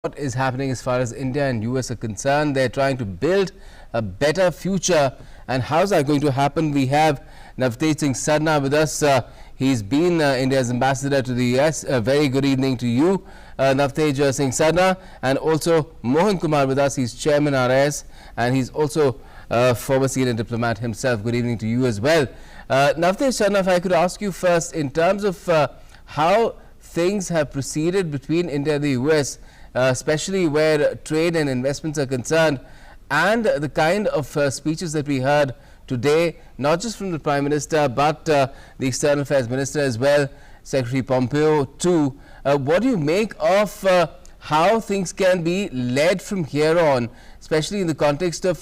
what is happening as far as India and US are concerned. They're trying to build a better future. And how's that going to happen? We have Navtej Singh Sarna with us. He's been India's ambassador to the US. Very good evening to you, Navtej Singh Sarna. And also Mohan Kumar with us. He's chairman RS and he's also former senior diplomat himself. Good evening to you as well. Navtej Sarna, if I could ask you first in terms of how things have proceeded between India and the US, especially where trade and investments are concerned, and the kind of speeches that we heard today, not just from the Prime Minister, but the External Affairs Minister as well, Secretary Pompeo too. What do you make of how things can be led from here on, especially in the context of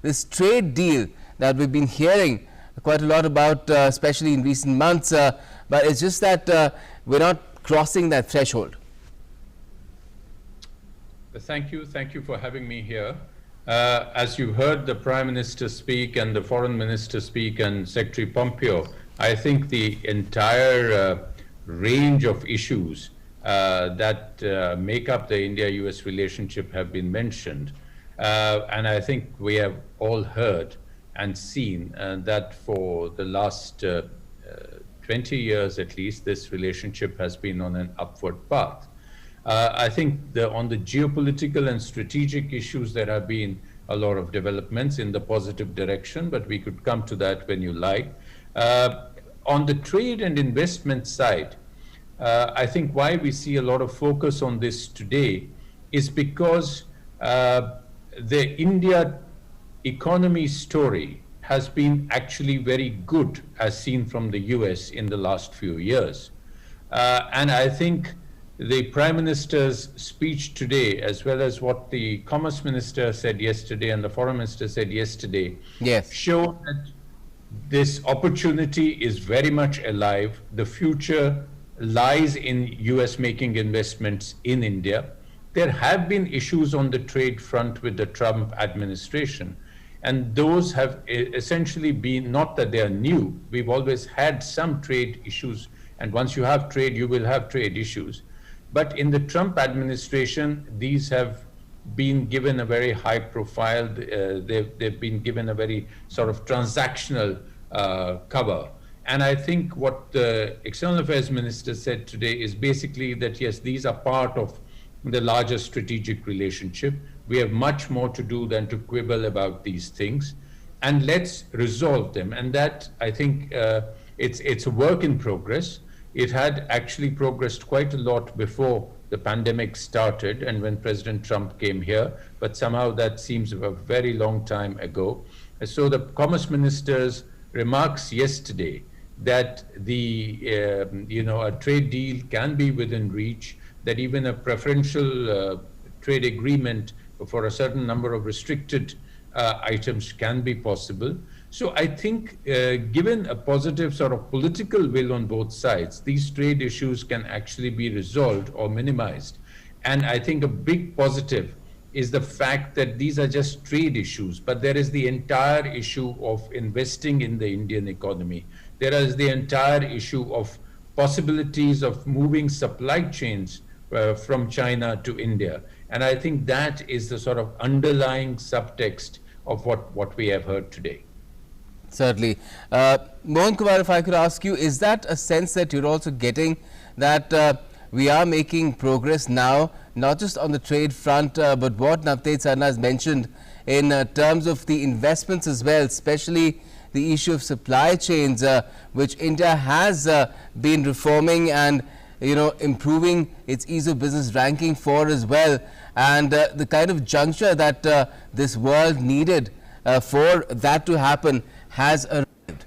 this trade deal that we've been hearing quite a lot about, especially in recent months, but it's just that we're not crossing that threshold? Thank you for having me here. As you heard the Prime Minister speak and the Foreign Minister speak and Secretary Pompeo, I think the entire range of issues that make up the India-US relationship have been mentioned. And I think we have all heard and seen that for the last 20 years at least, this relationship has been on an upward path. I think on the geopolitical and strategic issues, there have been a lot of developments in the positive direction, but we could come to that when you like. On the trade and investment side, I think why we see a lot of focus on this today is because the India economy story has been actually very good as seen from the US in the last few years. And I think the Prime Minister's speech today, as well as what the Commerce Minister said yesterday and the Foreign Minister said yesterday, yes, show that this opportunity is very much alive. The future lies in US making investments in India. There have been issues on the trade front with the Trump administration, and those have essentially been, not that they are new, we've always had some trade issues, and once you have trade, you will have trade issues. But in the Trump administration, these have been given a very high profile. They've been given a very sort of transactional cover. And I think what the External Affairs Minister said today is basically that, yes, these are part of the larger strategic relationship. We have much more to do than to quibble about these things. And let's resolve them. And that, I think, it's a work in progress. It had actually progressed quite a lot before the pandemic started and when President Trump came here, but somehow that seems a very long time ago. So the Commerce Minister's remarks yesterday that a trade deal can be within reach, that even a preferential trade agreement for a certain number of restricted items can be possible. So I think given a positive sort of political will on both sides, these trade issues can actually be resolved or minimized. And I think a big positive is the fact that these are just trade issues, but there is the entire issue of investing in the Indian economy. There is the entire issue of possibilities of moving supply chains from China to India. And I think that is the sort of underlying subtext of what we have heard today. Certainly. Mohan Kumar, if I could ask you, is that a sense that you're also getting that we are making progress now, not just on the trade front, but what Navtej Sarna has mentioned in terms of the investments as well, especially the issue of supply chains, which India has been reforming and improving its ease of business ranking for as well, and the kind of juncture that this world needed for that to happen has arrived.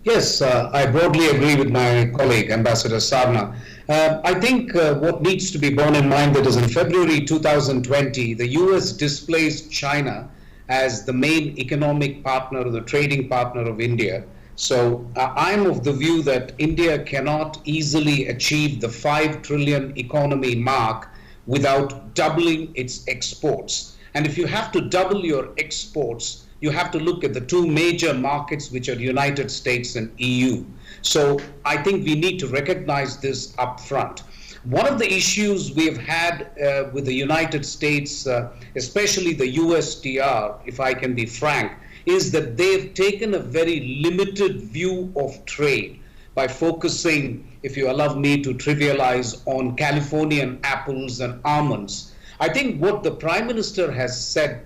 Yes, I broadly agree with my colleague, Ambassador Sarna. I think what needs to be borne in mind that is in February 2020, the US displaced China as the main economic partner or the trading partner of India. So I'm of the view that India cannot easily achieve the 5 trillion economy mark without doubling its exports. And if you have to double your exports, you have to look at the two major markets, which are the United States and EU. So I think we need to recognize this up front. One of the issues we've had with the United States, especially the USTR, if I can be frank, is that they've taken a very limited view of trade by focusing, if you allow me to trivialize, on Californian apples and almonds. I think what the Prime Minister has said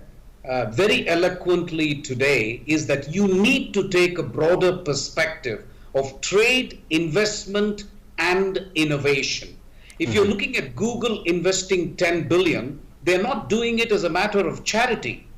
very eloquently today is that you need to take a broader perspective of trade, investment, and innovation. If you're looking at Google investing 10 billion, they're not doing it as a matter of charity.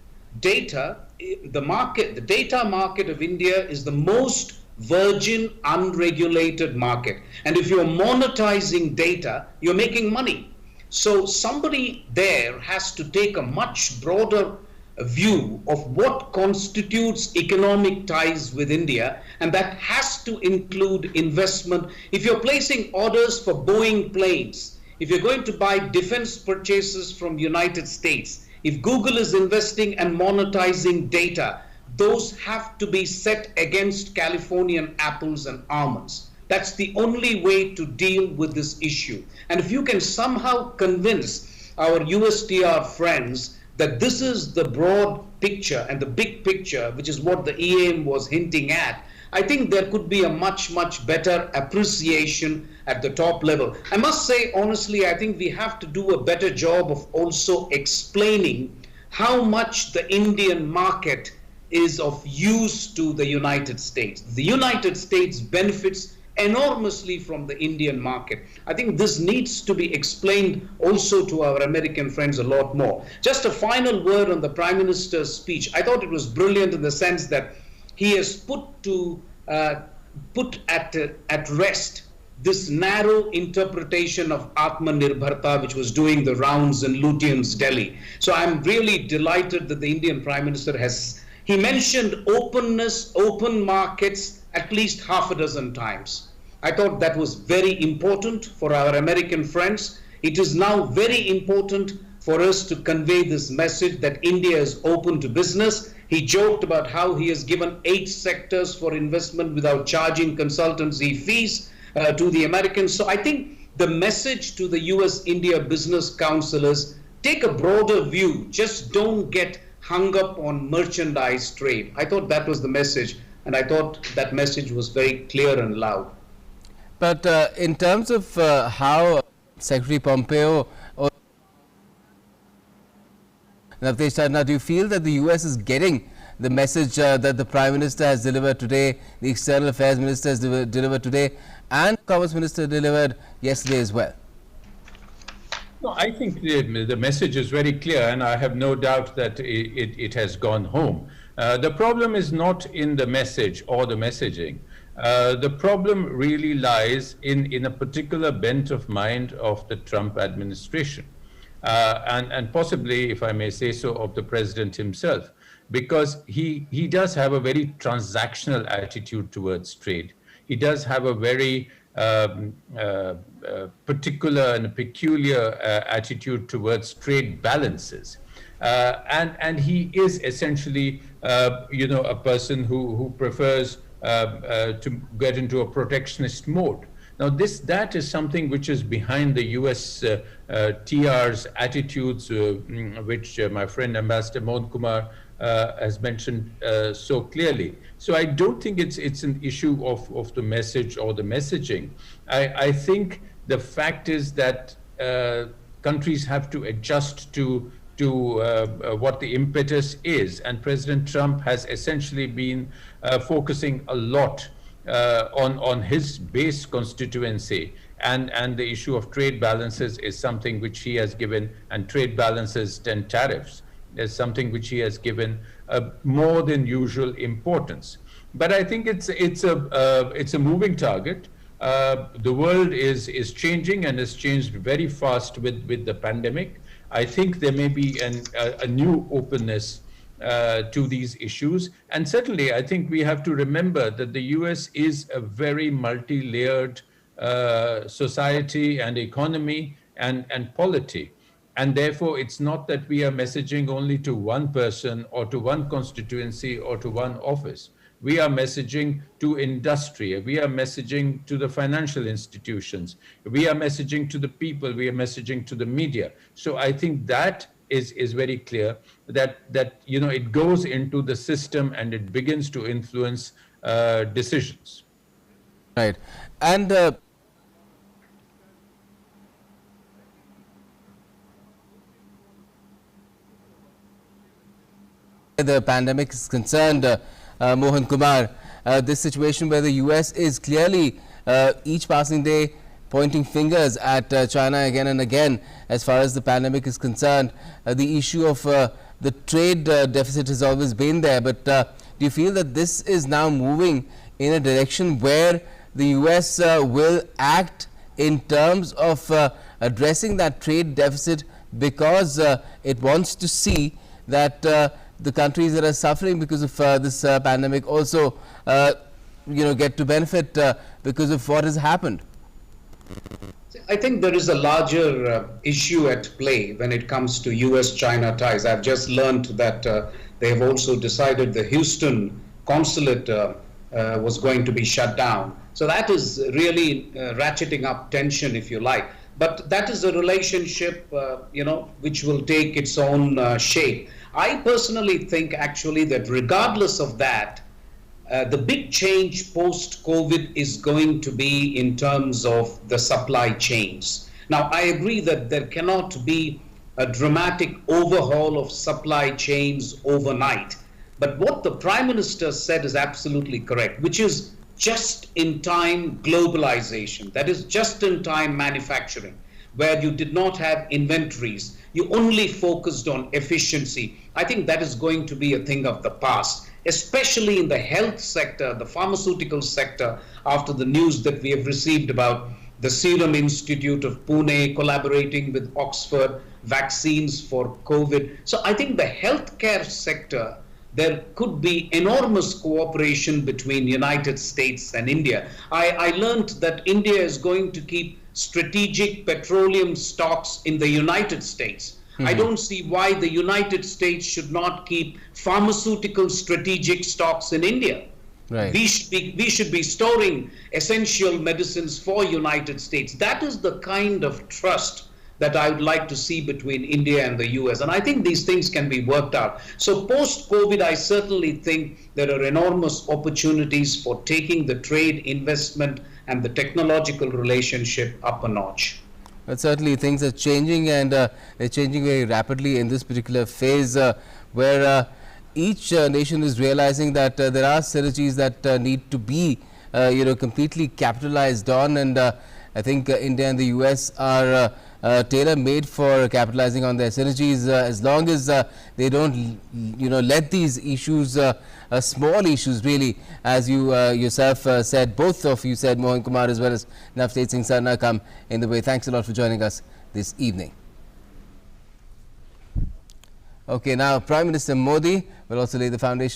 Data, the data market of India is the most virgin, unregulated market. And if you're monetizing data, you're making money. So somebody there has to take a much broader view of what constitutes economic ties with India, and that has to include investment. If you're placing orders for Boeing planes, if you're going to buy defense purchases from the United States, if Google is investing and monetizing data, those have to be set against Californian apples and almonds. That's the only way to deal with this issue. And if you can somehow convince our USTR friends that this is the broad picture and the big picture, which is what the EAM was hinting at, I think there could be a much, much better appreciation at the top level. I must say, honestly, I think we have to do a better job of also explaining how much the Indian market is of use to the United States. The United States benefits enormously from the Indian market. I think this needs to be explained also to our American friends a lot more. Just a final word on the Prime Minister's speech. I thought it was brilliant in the sense that he has put at rest this narrow interpretation of Atmanirbharta, which was doing the rounds in Lutyens, Delhi. So I'm really delighted that the Indian Prime Minister he mentioned openness, open markets at least half a dozen times. I thought that was very important for our American friends. It is now very important for us to convey this message that India is open to business. He joked about how he has given 8 sectors for investment without charging consultancy fees to the Americans. So I think the message to the US-India Business Council is take a broader view. Just don't get hung up on merchandise trade. I thought that was the message, and I thought that message was very clear and loud. But in terms of how Secretary Pompeo or Navtej Sarna, do you feel that the US is getting the message that the Prime Minister has delivered today, the External Affairs Minister has delivered today, and Commerce Minister delivered yesterday as well? No, I think the message is very clear, and I have no doubt that it has gone home. The problem is not in the message or the messaging. The problem really lies in a particular bent of mind of the Trump administration, and possibly, if I may say so, of the president himself, because he does have a very transactional attitude towards trade. He does have a very particular and peculiar attitude towards trade balances. And he is essentially, a person who prefers to get into a protectionist mode. Now, that is something which is behind the US TR's attitudes, which my friend Ambassador Mohan Kumar has mentioned so clearly. So I don't think it's an issue of the message or the messaging. I think the fact is that countries have to adjust to what the impetus is, and President Trump has essentially been focusing a lot on his base constituency, and the issue of trade balances is something which he has given, and trade balances and tariffs is something which he has given more than usual importance. But I think it's a moving target. The world is changing, and has changed very fast with the pandemic. I think there may be a new openness to these issues. And certainly, I think we have to remember that the US is a very multi-layered society and economy and polity. And therefore, it's not that we are messaging only to one person or to one constituency or to one office. We are messaging to industry. We are messaging to the financial institutions. We are messaging to the people. We are messaging to the media. So I think that is very clear that it goes into the system and it begins to influence decisions. Right. And the pandemic is concerned, Mohan Kumar, this situation where the US is clearly each passing day pointing fingers at China again and again as far as the pandemic is concerned. The issue of the trade deficit has always been there, but do you feel that this is now moving in a direction where the US will act in terms of addressing that trade deficit because it wants to see that the countries that are suffering because of this pandemic also get to benefit because of what has happened? I think there is a larger issue at play when it comes to US-China ties. I've just learned that they have also decided the Houston consulate was going to be shut down. So that is really ratcheting up tension, if you like. But that is a relationship, which will take its own shape. I personally think actually that regardless of that, the big change post-COVID is going to be in terms of the supply chains. Now, I agree that there cannot be a dramatic overhaul of supply chains overnight. But what the Prime Minister said is absolutely correct, which is just-in-time globalization. That is just-in-time manufacturing, where you did not have inventories. You only focused on efficiency. I think that is going to be a thing of the past, especially in the health sector, the pharmaceutical sector, after the news that we have received about the Serum Institute of Pune collaborating with Oxford vaccines for COVID. So I think the healthcare sector, there could be enormous cooperation between United States and India. I learned that India is going to keep strategic petroleum stocks in the United States. I don't see why the United States should not keep pharmaceutical strategic stocks in India. Right. We should be storing essential medicines for United States. That is the kind of trust that I would like to see between India and the US. And I think these things can be worked out. So post-COVID, I certainly think there are enormous opportunities for taking the trade, investment, and the technological relationship up a notch. But certainly things are changing, and they're changing very rapidly in this particular phase where each nation is realizing that there are synergies that need to be completely capitalized on, and I think India and the US are tailor-made for capitalizing on their synergies as long as they don't let these issues, small issues really, as you yourself said, both of you said, Mohan Kumar as well as Navtej Singh Sarna, come in the way. Thanks a lot for joining us this evening. Okay, now Prime Minister Modi will also lay the foundation